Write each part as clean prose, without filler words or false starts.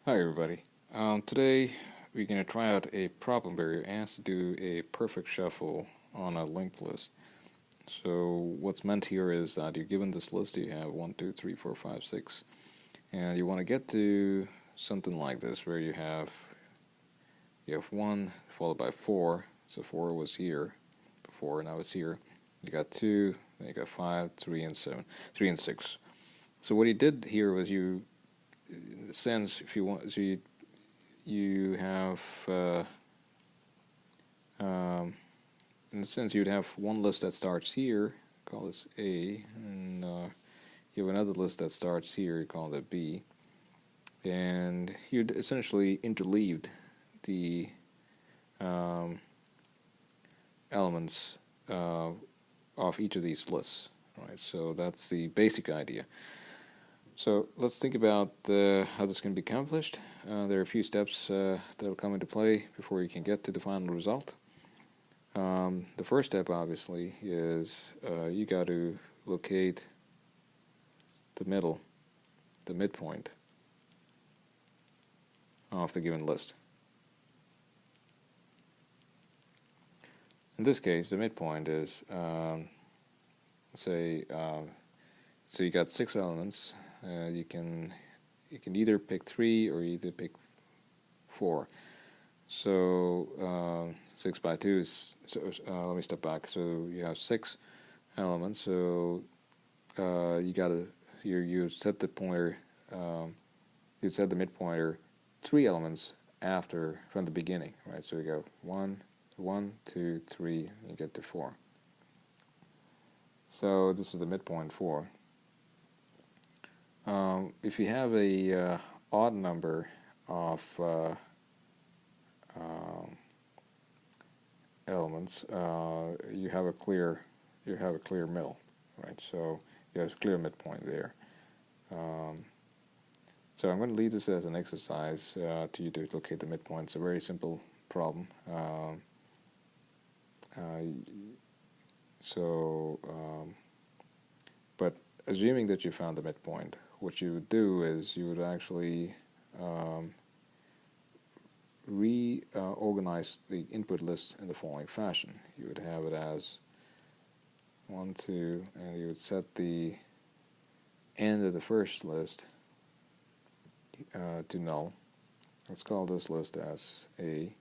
Hi everybody. Today we're going to try out a problem where you're asked to do a perfect shuffle on a linked list. So what's meant here is that you're given this list. You have 1, 2, 3, 4, 5, 6, and you want to get to something like this where you have 1 followed by 4. So 4 was here before, now it's here. You got 2, then you got 5, 3, and 7, 3 and 6. So what he did here was in a sense, if you want, so you have, in a sense, you'd have one list that starts here, call this A, and you have another list that starts here, call that B, and you'd essentially interleaved the um, elements of each of these lists. Right, so that's the basic idea. So let's think about how this can be accomplished. There are a few steps that'll come into play before you can get to the final result. The first step, obviously, is you got to locate the midpoint of the given list. In this case, the midpoint is, say, so you got 6 elements. You can either pick 3 or either pick 4. So 6 by 2 is, let me step back. So you have 6 elements. So you set the pointer, you set the midpointer 3 elements from the beginning, right? So you go 1, 2, 3, and you get to 4. So this is the midpoint 4. If you have a odd number of elements, you have a clear middle, right? So you have a clear midpoint there. So I'm going to leave this as an exercise to you to locate the midpoint. It's a very simple problem. But assuming that you found the midpoint, what you would do is you would actually reorganize the input list in the following fashion. You would have it as 1, 2, and you would set the end of the first list to null. Let's call this list as A.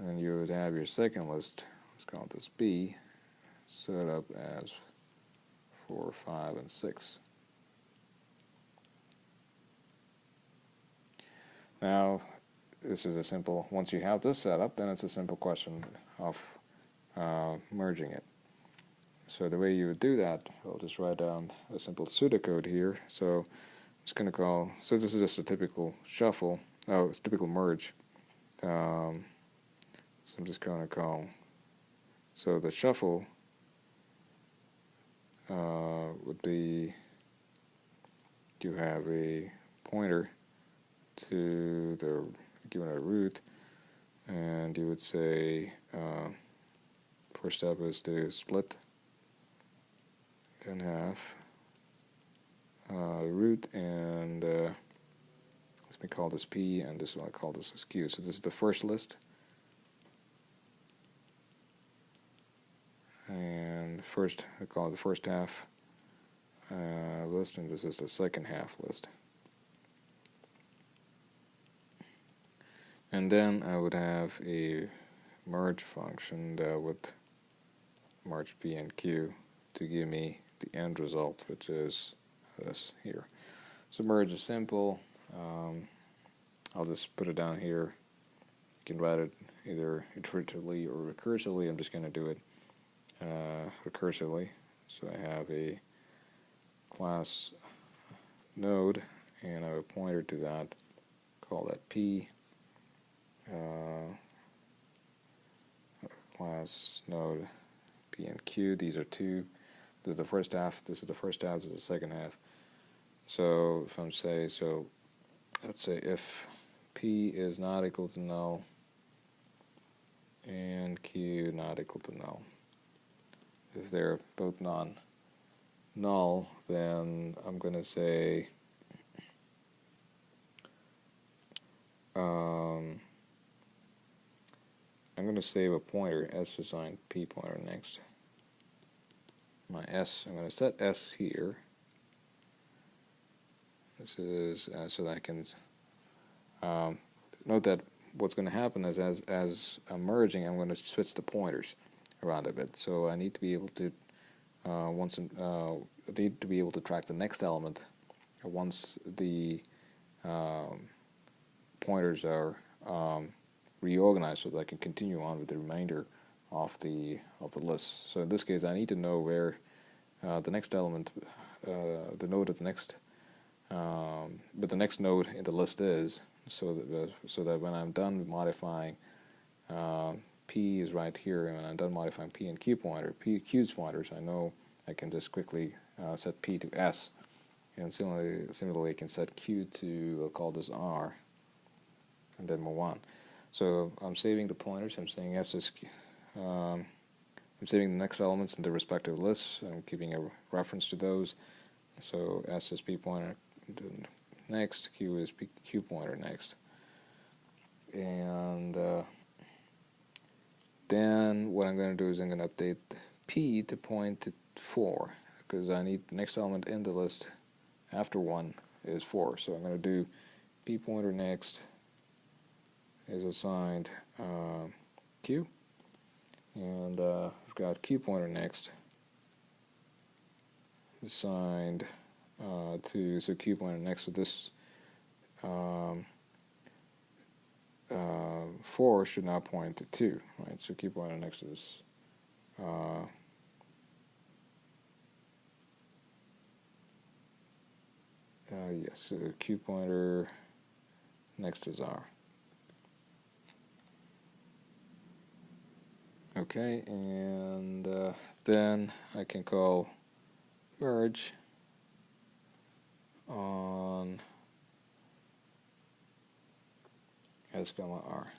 And then you would have your second list, let's call this B, set up as 4, 5, and 6. Now, this is once you have this set up, then it's a simple question of merging it. So the way you would do that, I'll just write down a simple pseudocode here. So it's going to so this is just a typical shuffle, it's a typical merge. So I'm just going to call, so the shuffle would be, you have a pointer to the given a root, and you would say first step is to split in half root, and let me call this P, and this one I call this as Q. So this is the first list, and I call it the first half list, and this is the second half list. And then I would have a merge function that would merge P and Q to give me the end result, which is this here. So merge is simple. I'll just put it down here. You can write it either iteratively or recursively. I'm just going to do it recursively. So I have a class node, and I have a pointer to that. Call that P. Class node P and Q. These are 2. This is the first half. This is the first half. This is the second half. So if I'm let's say if P is not equal to null and Q not equal to null. If they're both non-null, then I'm going to say to save a pointer, s assigned p pointer next. My s, I'm going to set s here. This is so that I can note that what's going to happen is as I'm merging, I'm going to switch the pointers around a bit. So I need to be able to need to be able to track the next element once the pointers are reorganized, so that I can continue on with the remainder of the list. So in this case, I need to know where the next element, the node of the next, but the next node in the list is, so that when I'm done modifying p is right here, and when I'm done modifying p and q q's pointers, I know I can just quickly set p to s, and similarly I can set q to, I'll call this r, and then move on. So I'm saving the pointers. I'm saying s is I'm saving the next elements in the respective lists. I'm keeping a reference to those. So s is p pointer next, q is q pointer next, and then what I'm going to do is I'm going to update p to point to 4, because I need the next element in the list after 1 is 4. So I'm going to do p pointer next is assigned q, and I've got q pointer next assigned to, so q pointer next to this 4 should now point to 2, right? So q pointer next is yes, so q pointer next is r. Okay, and then I can call merge on s comma r.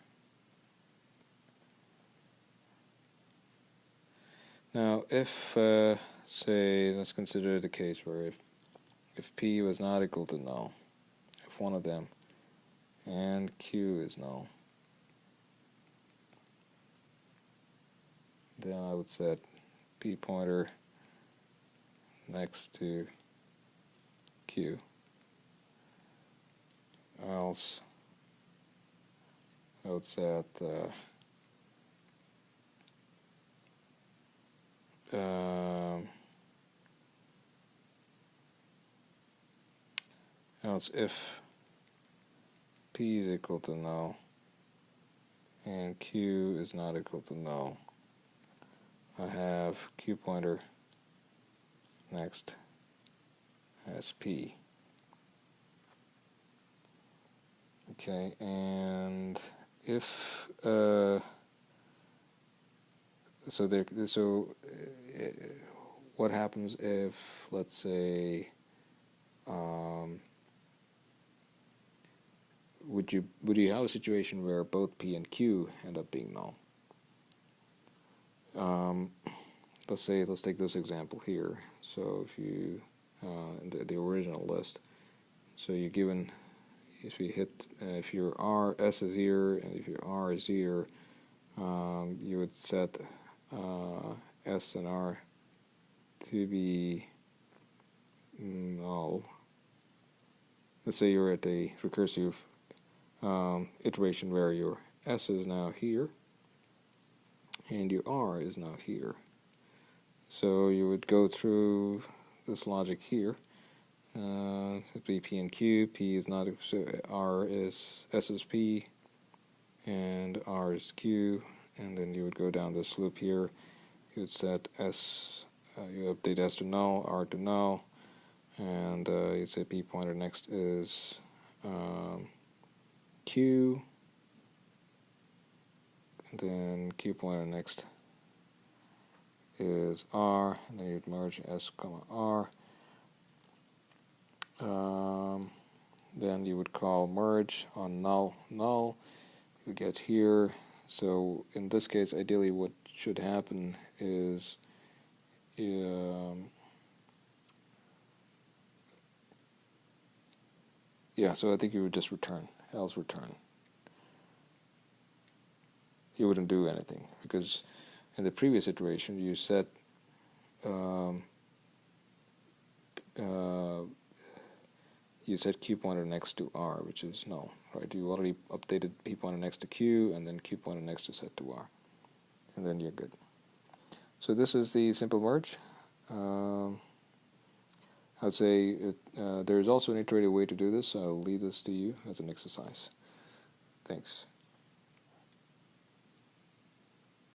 Now, if say, let's consider the case where if p was not equal to null, if one of them, and q is null, then I would set p pointer next to q, else I would set else if p is equal to null and q is not equal to null, I have q pointer next as p. Okay, and if what happens if, let's say, would you have a situation where both p and q end up being null? Let's take this example here. So if you in the original list, so you're given, if your s is here and if your r is here, you would set s and r to be null. Let's say you're at a recursive iteration where your s is now here and your r is now here. So you would go through this logic here. It'd be p and q. P is not, so r is, s is p, and r is q, and then you would go down this loop here. You would set s, you update s to null, r to null, and you'd say p pointer next is q, and then q pointer next is r, and then you'd merge s comma r. Then you would call merge on null null. You get here. So in this case, ideally, what should happen is yeah. So I think you would just return, else return. you wouldn't do anything, because in the previous iteration you set um, uh, you set Q pointer next to R, which is null, right? You already updated P pointer next to Q, and then Q pointer next to set to R, and then you're good. So this is the simple merge. I would say there is also an iterative way to do this. I'll leave this to you as an exercise. Thanks.